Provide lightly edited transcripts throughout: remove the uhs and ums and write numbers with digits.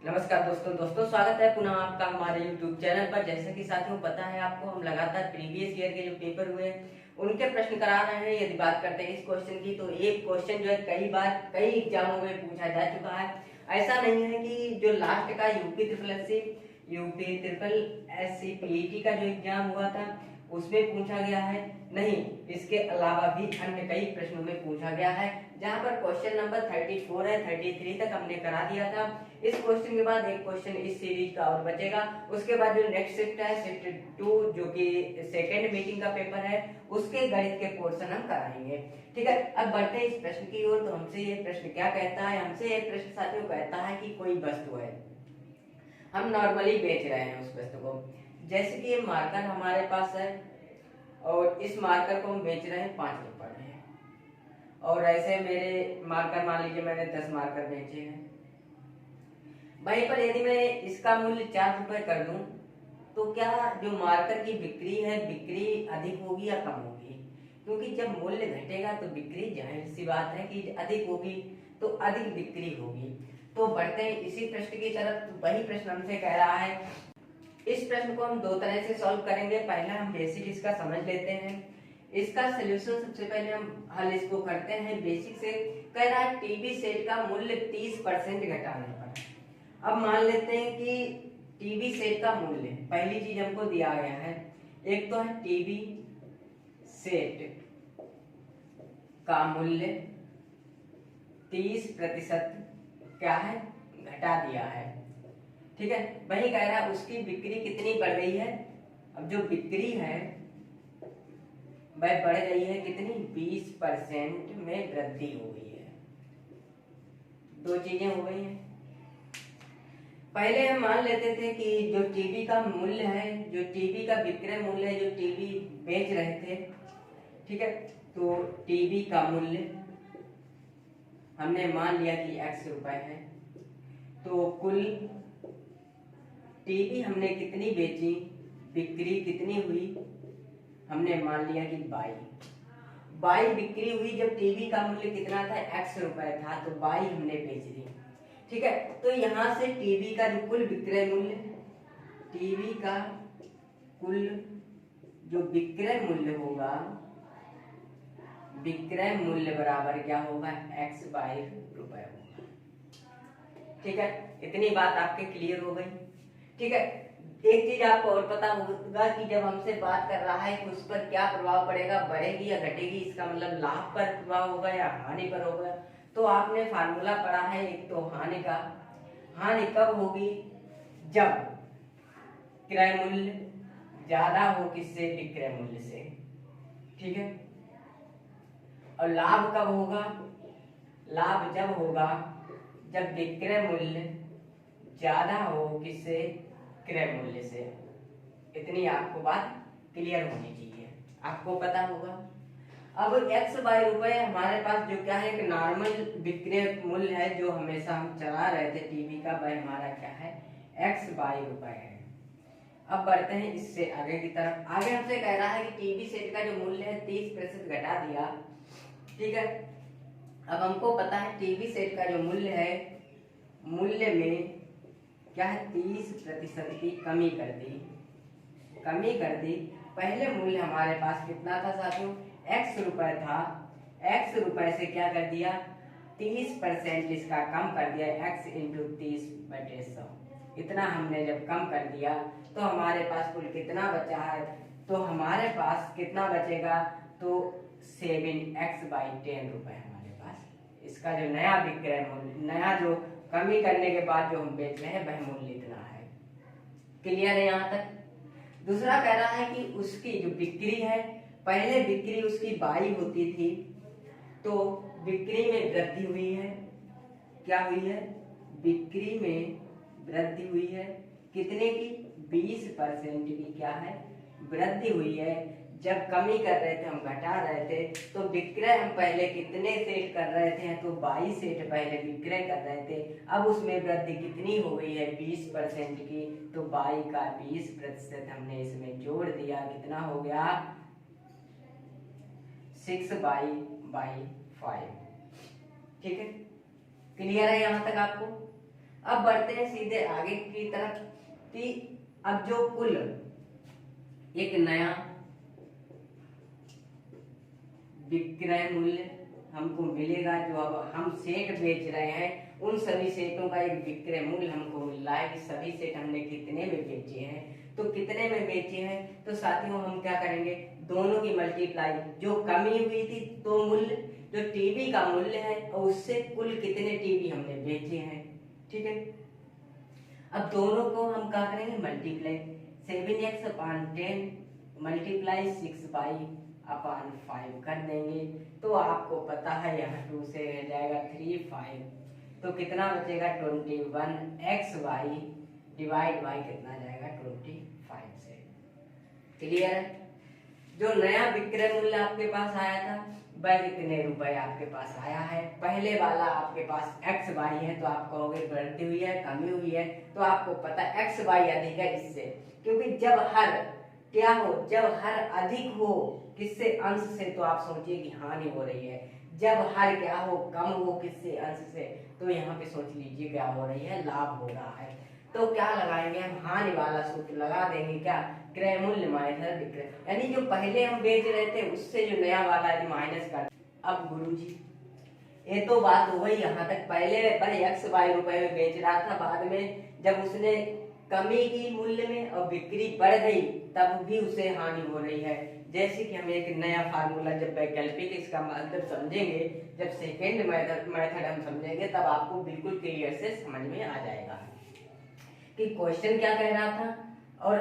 नमस्कार दोस्तों स्वागत है पुनः आपका हमारे YouTube चैनल पर। जैसे कि साथियों पता है आपको, हम लगातार प्रीवियस ईयर के जो पेपर हुए उनके प्रश्न करा रहे हैं। यदि बात करते हैं इस क्वेश्चन की, तो एक क्वेश्चन जो है कई बार कई एग्जामों में पूछा जा चुका है। ऐसा नहीं है कि जो लास्ट का यूपी पीईटी का जो एग्जाम हुआ था उसमें पूछा गया है, नहीं, इसके अलावा भी अन्य कई प्रश्नों में पूछा गया है। जहां पर क्वेश्चन नंबर 34 है, 33 तक हमने करा दिया था। इस क्वेश्चन के बाद एक क्वेश्चन इस सीरीज का और बचेगा। उसके बाद जो नेक्स्ट शिफ्ट है, शिफ्ट 2, जो कि सेकेंड मीटिंग का पेपर है, उसके गणित के पोर्शन हम कराएंगे। ठीक है, अब बढ़ते हैं इस प्रश्न की ओर। तो हमसे ये प्रश्न क्या कहता है? हमसे ये प्रश्न साथियों कहता है कि कोई वस्तु है, हम नॉर्मली बेच रहे हैं उस वस्तु को। जैसे कि ये मार्कर हमारे पास है और इस मार्कर को हम बेच रहे हैं 5 रुपए में, और ऐसे मेरे मार्कर मान लीजिए मैंने 10 मार्कर बेचे हैं। वहीं पर यदि मैं इसका मूल्य 4 रुपए कर दूं, तो क्या जो मार्कर की बिक्री है, बिक्री अधिक होगी या कम होगी? क्योंकि जब मूल्य घटेगा तो बिक्री, जाहिर सी बात है कि अधिक होगी, तो अधिक बिक्री होगी। तो बढ़ते हैं इसी प्रश्न की तरफ। तो वही प्रश्न हमसे कह रहा है। इस प्रश्न को हम दो तरह से सॉल्व करेंगे। पहला हम बेसिक इसका समझ लेते हैं। इसका सलूशन सबसे पहले हम हल इसको करते हैं बेसिक से। कह रहा है टीवी सेट का मूल्य 30% घटाने पर। अब मान लेते हैं कि टीवी सेट का मूल्य, पहली चीज हमको दिया गया है, एक तो है टीवी सेट का मूल्य 30% क्या है, घटा दिया है। ठीक है, वही कह रहा है उसकी बिक्री कितनी बढ़ गई है। अब जो बिक्री है वह बढ़ गई है कितनी, 20% में वृद्धि हो गई है। दो चीजें हो गई हैं। पहले हम मान लेते थे कि जो टीवी का मूल्य है, जो टीवी का विक्रय मूल्य है, जो टीवी बेच रहे थे, ठीक है, तो टीवी का मूल्य हमने मान लिया कि x रुपए है। तो कुल टीवी हमने कितनी बेची, बिक्री कितनी हुई, हमने मान लिया कि बाई बिक्री हुई। जब टीवी का मूल्य कितना था, x रुपए था, तो बाई हमने बेच दी। ठीक है, तो यहां से टीवी का जो कुल विक्रय मूल्य, टीवी का कुल जो विक्रय मूल्य होगा, विक्रय मूल्य बराबर क्या होगा, x बाई रुपए होगा। ठीक है, इतनी बात आपके क्लियर हो गई। ठीक है, एक चीज आपको और पता होगा कि जब हमसे बात कर रहा है कि उस पर क्या प्रभाव पड़ेगा, बढ़ेगी या घटेगी, इसका मतलब लाभ पर प्रभाव होगा या हानि पर होगा। तो आपने फार्मूला पढ़ा है एक तो हानि का। हानि कब होगी, जब क्रय मूल्य ज्यादा हो किससे, विक्रय मूल्य से। ठीक है, और लाभ कब होगा, लाभ जब होगा जब विक्रय मूल्य ज्यादा हो किससे, क्रय मूल्य से। इतनी आपको बात क्लियर होनी चाहिए, आपको पता होगा। अब x बाई रुपए हमारे पास जो क्या है, एक नॉर्मल विक्रय मूल्य है जो हमेशा हम चला रहे थे टीवी का, वह हमारा क्या है, x बाई रुपए है। अब बढ़ते हैं इससे आगे की तरफ। आगे हमसे कह रहा है कि टीवी सेट का जो मूल्य है 30% घटा दिया। ठीक है, अब हमको पता है टीवी सेट का जो मूल्य है, मूल्य में क्या है, 30% की कमी कर दी। कमी कर दी। पहले मूल्य हमारे पास कितना था साथियों, x रुपए था। x रुपए से क्या कर दिया, 30% इसका कम कर दिया, x इंटू 30/100। इतना हमने जब कम कर दिया तो हमारे पास कुल कितना बचा है, तो हमारे पास कितना बचेगा, तो 7x बाई 10 रुपए हमारे पास। इसका जो नया विक्रय मूल्य, नया जो कमी करने के बाद जो हम बेच रहे हैं, वह मूल्य इतना है। क्लियर है यहाँ तक? दूसरा कह रहा है कि उसकी जो बिक्री है, पहले बिक्री उसकी बाई होती थी, तो बिक्री में वृद्धि हुई है। क्या हुई है, बिक्री में वृद्धि हुई है। कितने की, 20% की क्या है, वृद्धि हुई है। जब कमी कर रहे थे, हम घटा रहे थे, तो विक्रय हम पहले कितने सेट कर रहे थे, तो 22 सेट पहले विक्रय कर रहे थे। अब उसमें वृद्धि कितनी हो गई है, 20% की, तो 22 का 20% हमने इसमें जोड़ दिया, कितना हो गया, 6/5। ठीक है, क्लियर है यहाँ तक आपको? अब बढ़ते हैं सीधे आगे की तरफ कि अब जो कुल एक नया विक्रय मूल्य हमको मिलेगा, जो अब हम सेट बेच रहे हैं उन सभी सेटों का एक विक्रय मूल्य हमको मिल रहा है कि सभी सेट हमने कितने में बेचे हैं। तो कितने में बेचे हैं तो साथियों हम क्या करेंगे, दोनों की मल्टीप्लाई, जो कमी हुई थी तो मूल्य जो टीवी का मूल्य है और उससे कुल कितने टीवी हमने बेचे हैं। ठीक है, अब दोनों को हम क्या करेंगे, मल्टीप्लाई 7x अपान 10 मल्टीप्लाई 6/5 कर देंगे। तो आपको पता है यहाँ 2 से रह जाएगा 3 5, तो कितना बचेगा 21xy डिवाइड बाई कितना जाएगा 25 से। क्लियर है। जो नया विक्रय मूल्य आपके पास आया था वह कितने रुपए आपके पास आया है। पहले वाला आपके पास एक्स वाई है तो आप कहोगे बढ़ती हुई है कमी हुई है, तो आपको पता है एक्स वाई अधिक है इससे, क्योंकि जब हर क्या हो, जब हर अधिक हो किससे, अंश से, तो आप सोचिए कि हानि हो रही है। जब हर क्या हो, कम हो किससे, अंश से, तो यहाँ पे सोच लीजिए क्या हो रही है, लाभ हो रहा है। तो क्या लगाएंगे हम, हानि वाला सूत्र लगा देंगे, क्या, क्रय मूल्य माइनस विक्रय, यानी जो पहले हम बेच रहे थे उससे जो नया वाला है माइनस कर। अब गुरुजी ये तो बात हो गई यहाँ तक, पहले पर एक्स वाई रुपए में बेच रहा था, बाद में जब उसने कमी की मूल्य में और बिक्री बढ़ गई तब भी उसे हानि हो रही है। जैसे कि हम एक नया फार्मूला जब वैकल्पिक इसका मतलब समझेंगे, जब सेकेंड मेथड हम समझेंगे तब आपको बिल्कुल क्लियर से समझ में आ जाएगा कि क्वेश्चन क्या कह रहा था और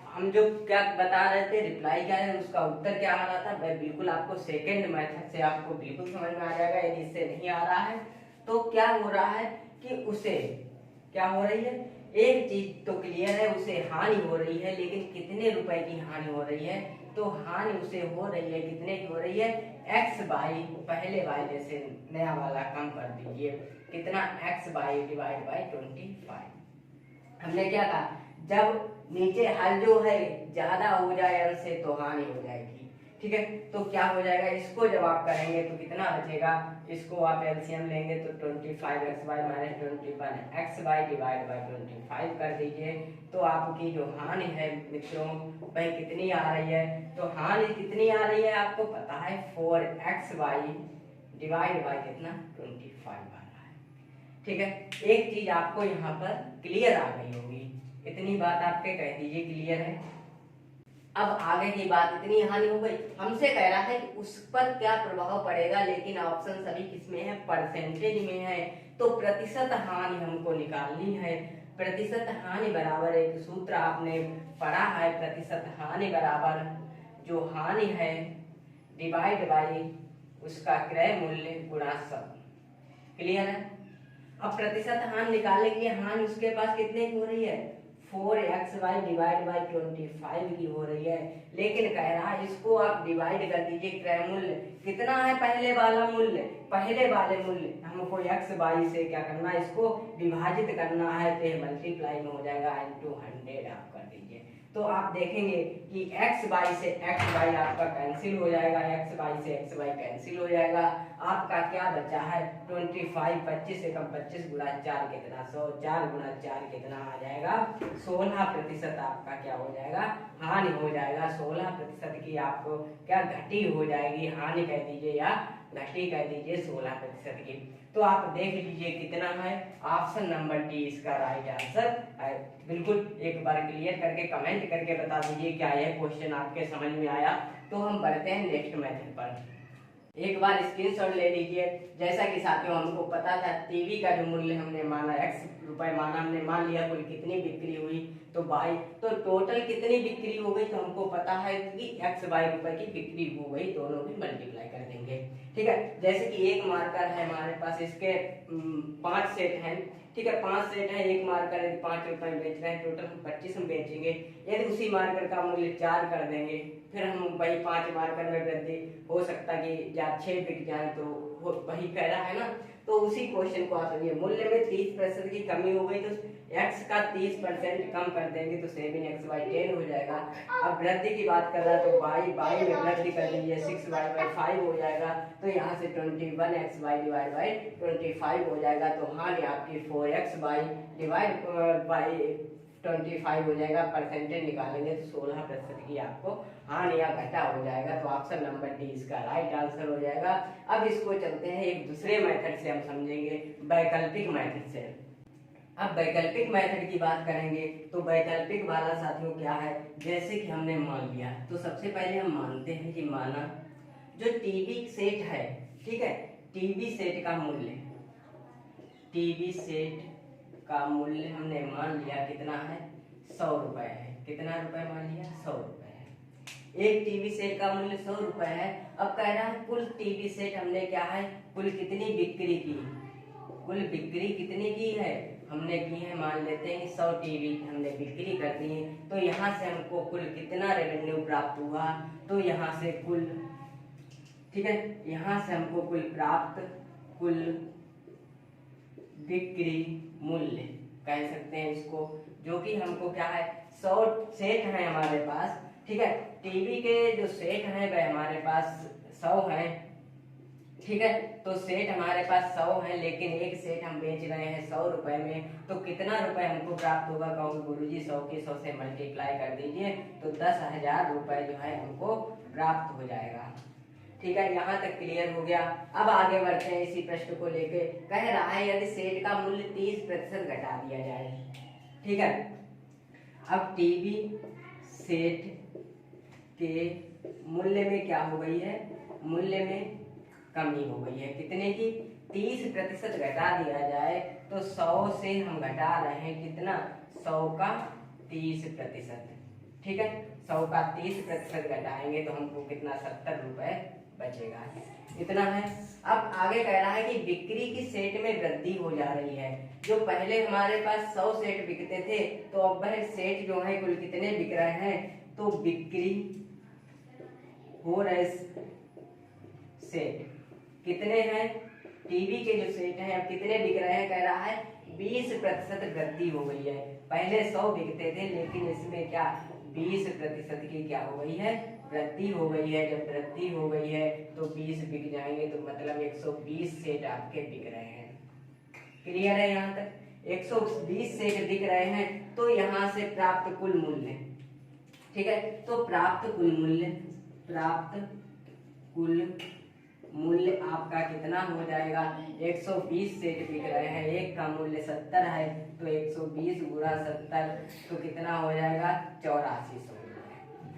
हम जो क्या बता रहे थे, रिप्लाई क्या है, उसका उत्तर क्या आ रहा था, वह बिल्कुल आपको सेकेंड मेथड से आपको बिल्कुल समझ में आ जाएगा। यदि इससे नहीं आ रहा है तो क्या हो रहा है कि उसे क्या हो रही है, एक चीज तो क्लियर है, उसे हानि हो रही है, लेकिन कितने रुपए की हानि हो रही है, तो हानि उसे हो रही है, कितने की हो रही है, एक्स बाई, पहले बाई जैसे नया वाला कम कर दीजिए, कितना, एक्स बाई डिवाइड बाई 25। हमने क्या कहा, जब नीचे हल जो है ज्यादा हो जाए अंश से तो हानि हो जाएगी। ठीक है, तो क्या हो जाएगा, इसको जब आप करेंगे तो कितना बचेगा, इसको आप एलसीएम लेंगे तो 25x by minus 21x by divide by 25 कर दीजिए। तो आपकी जो हानि है मित्रों वह कितनी आ रही है, तो हानि कितनी आ रही है आपको पता है, 4x बाई डिवाइड बाई कितना 25 आ रहा है। ठीक है, एक चीज आपको यहाँ पर क्लियर आ गई होगी, इतनी बात आपके कह दीजिए क्लियर है। अब आगे की बात, इतनी हानि हो गई, हमसे कह रहा है कि उस पर क्या प्रभाव पड़ेगा, लेकिन ऑप्शन सभी किसमें है, परसेंटेज में है, तो प्रतिशत हानि हमको निकालनी है। प्रतिशत हानि बराबर एक सूत्र आपने पढ़ा है, प्रतिशत हानि बराबर जो हानि है डिवाइड बाई उसका क्रय मूल्य गुणा सब। क्लियर है। अब प्रतिशत हानि निकालने के लिए हानि उसके पास कितने की हो रही है, 4xy डिवाइड बाई 25 की हो रही है, लेकिन कह रहा है इसको आप डिवाइड कर दीजिए, क्रय मूल्य कितना है, पहले वाला मूल्य, पहले वाले मूल्य हमको x बाई से क्या करना है, इसको विभाजित करना है, तो मल्टीप्लाई में हो जाएगा into 100 आप कर दीजिए। तो आप देखेंगे कि x बाई से x बाई आपका कैंसिल हो जाएगा, x बाई से x बाई कैंसिल हो जाएगा, आपका क्या बचा है 25, 25 से कम 25 गुणा 4 कितना 100, 4 गुणा 4 कितना आ जाएगा 16% आपका क्या हो जाएगा, हानि हो जाएगा। 16% की आपको क्या घटी हो जाएगी, हानि कह दीजिए या घटी कह दीजिए 16% की। तो आप देख लीजिए कितना है, ऑप्शन नंबर डी इसका राइट आंसर है। बिल्कुल एक बार क्लियर करके कमेंट करके बता दीजिए क्या यह क्वेश्चन आपके समझ में आया। तो हम बढ़ते हैं नेक्स्ट मेथड पर, एक बार स्क्रीनशॉट ले लीजिए। जैसा कि साथियों हमको पता था टीवी का जो मूल्य हमने माना x रुपए माना, हमने मान लिया कुल कितनी बिक्री हुई तो बाई, तो टोटल कितनी बिक्री हो गई, तो हमको पता है कि x बाई रुपए की बिक्री हो गई, दोनों भी मल्टीप्लाई कर देंगे। ठीक है, जैसे कि एक मार्कर है हमारे पास, इसके 5 सेट हैं। ठीक है, 5 सेट है, एक मार्कर है 5 रुपए में बेच रहे हैं, टोटल 25 हम बेचेंगे। यदि उसी मार्कर का मूल्य 4 कर देंगे, फिर हम वही 5 मार्कर में वृद्धि हो सकता कि या 6 बिक जाए, तो वही कह रहा है ना, तो उसी क्वेश्चन को आप समझिए, मूल्य में 30% की कमी हो गई तो x का 30% कम कर देंगे तो 7x/10 हो जाएगा। अब वृद्धि की बात कर रहा है तो y में वृद्धि कर दीजिए 6y/5 हो जाएगा, तो यहाँ से 21x/25 हो जाएगा। तो हानि आपकी 4x/25 हो जाएगा। परसेंटेज निकालेंगे तो 16% की आपको हानि या घटा हो जाएगा। तो ऑप्शन नंबर डी इसका राइट आंसर हो जाएगा। अब इसको चलते हैं एक दूसरे मेथड से हम समझेंगे, वैकल्पिक मेथड से। अब वैकल्पिक मेथड की बात करेंगे तो वैकल्पिक वाला साथियों क्या है, जैसे कि हमने मान लिया तो सबसे पहले हम मानते हैं कि माना जो टीवी सेट है, ठीक है, टीवी सेट का मूल्य हमने मान लिया कितना है, 100 रुपए है। कितना रुपए मान लिया, 100 रुपए है। एक टीवी सेट का मूल्य 100 रुपए है। अब कह रहा है कुल टीवी सेट हमने क्या है, कुल कितनी बिक्री की, कुल बिक्री कितनी की है, हमने की है, मान लेते हैं कि 100 टीवी हमने बिक्री कर दी है। तो यहाँ से हमको कुल कितना रेवेन्यू प्राप्त हुआ, तो यहाँ से कुल, ठीक है, यहाँ से हमको कुल बिक्री मूल्य कह सकते हैं इसको, जो कि हमको क्या है, 100 सेट है हमारे पास, ठीक है, टीवी के जो सेट हैं वह हमारे पास 100 हैं, ठीक है। तो सेट हमारे पास 100 है, लेकिन एक सेट हम बेच रहे हैं 100 रुपए में, तो कितना रुपए हमको प्राप्त होगा, कहोगे गुरुजी 100 की 100 से मल्टीप्लाई कर दीजिए तो 10,000 रुपए जो है हमको प्राप्त हो जाएगा। ठीक है, यहाँ तक क्लियर हो गया। अब आगे बढ़ते हैं इसी प्रश्न को लेके। कह रहा है यदि सेट का मूल्य 30% घटा दिया जाए, ठीक है। अब टीवी सेट के मूल्य में क्या हो गई है, मूल्य में कमी हो गई है, कितने की, 30% घटा दिया जाए तो 100 से हम घटा रहे हैं कितना, 100 का 30%, ठीक है, 100 का 30% घटाएंगे तो हमको कितना, 70 रुपए बचेगा, इतना है। अब आगे कह रहा है कि बिक्री की सेट में वृद्धि हो जा रही है। जो पहले हमारे पास 100 सेट बिकते थे तो अब वह सेट जो है कुल कितने बिक रहे हैं, तो बिक्री हो रहे सेट कितने हैं, टीवी के जो सेट हैं अब कितने बिक रहे हैं, कह रहा है 20% वृद्धि हो गई है। पहले 100 बिकते थे लेकिन इसमें क्या 20% की क्या हो गई है, वृद्धि हो गई है। जब वृद्धि हो गई है तो 20 बिक जाएंगे तो मतलब 120 सेट आपके बिक रहे हैं। क्लियर है, यहाँ तक 120 सेट बिक रहे हैं। तो यहाँ से प्राप्त कुल मूल्य, ठीक है, तो प्राप्त कुल मूल्य आपका कितना हो जाएगा, 120 सेट बिक रहे हैं, एक का मूल्य 70 है तो 120 गुणा 70 तो कितना हो जाएगा, 8400।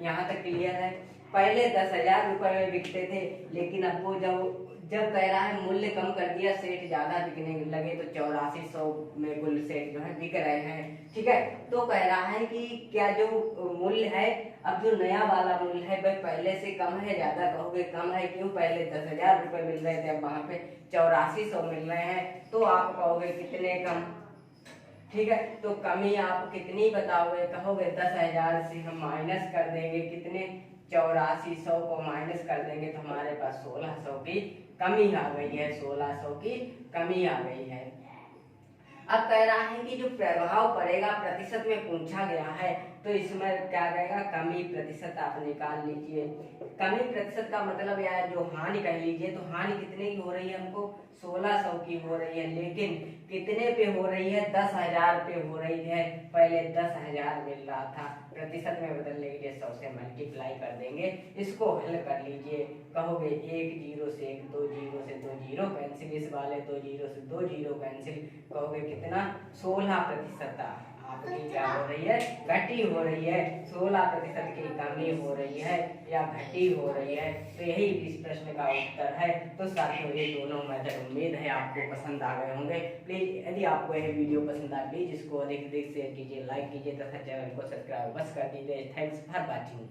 यहाँ तक क्लियर है। पहले 10,000 रुपए में बिकते थे, लेकिन अब वो जब कह रहा है मूल्य कम कर दिया, सेट ज्यादा बिकने लगे तो 8400 में कुल सेट जो है बिक रहे हैं, ठीक है। तो कह रहा है कि क्या जो मूल्य है, अब जो नया वाला मूल्य है वह पहले से कम है, ज्यादा, कहोगे कम है, क्यों, पहले 10,000 रुपए मिल रहे थे अब वहां पे 8400 मिल रहे हैं, तो आप कहोगे कितने कम, ठीक है। तो कमी आप कितनी बताओगे, कहोगे 10,000 से हम माइनस कर देंगे कितने, 8400 को माइनस कर देंगे तो हमारे पास 1600 की कमी आ गई है, 1600 की कमी आ गई है। अब कह रहा है कि जो प्रभाव पड़ेगा प्रतिशत में पूछा गया है, तो इसमें क्या रहेगा, कमी प्रतिशत आप निकाल लीजिए। कमी प्रतिशत का मतलब यार जो हानि कह लीजिए, तो हानि कितने की हो रही है, हमको 1600 की हो रही है, लेकिन कितने पे हो रही है, 10,000 पे हो रही है। पहले 10,000 मिल रहा था, प्रतिशत में बदलने के लिए 100 से मल्टीप्लाई कर देंगे। इसको हल कर लीजिए, कहोगे 1 0 से 1, 2 0 से 2 0 कैंसिल, इस वाले 2 0 से 2 0 कैंसिल, कहोगे कितना, 16% आपकी क्या हो रही है, घटी हो रही है, 16% की कमी हो रही है या घटी हो रही है। तो यही इस प्रश्न का उत्तर है। तो साथियों ये दोनों मेथड उम्मीद है आपको पसंद आ गए होंगे। प्लीज यदि आपको यह वीडियो पसंद आए प्लीज इसको अधिक से अधिक शेयर कीजिए, लाइक कीजिए तथा चैनल को सब्सक्राइब बस कर दीजिए। Thanks for watching.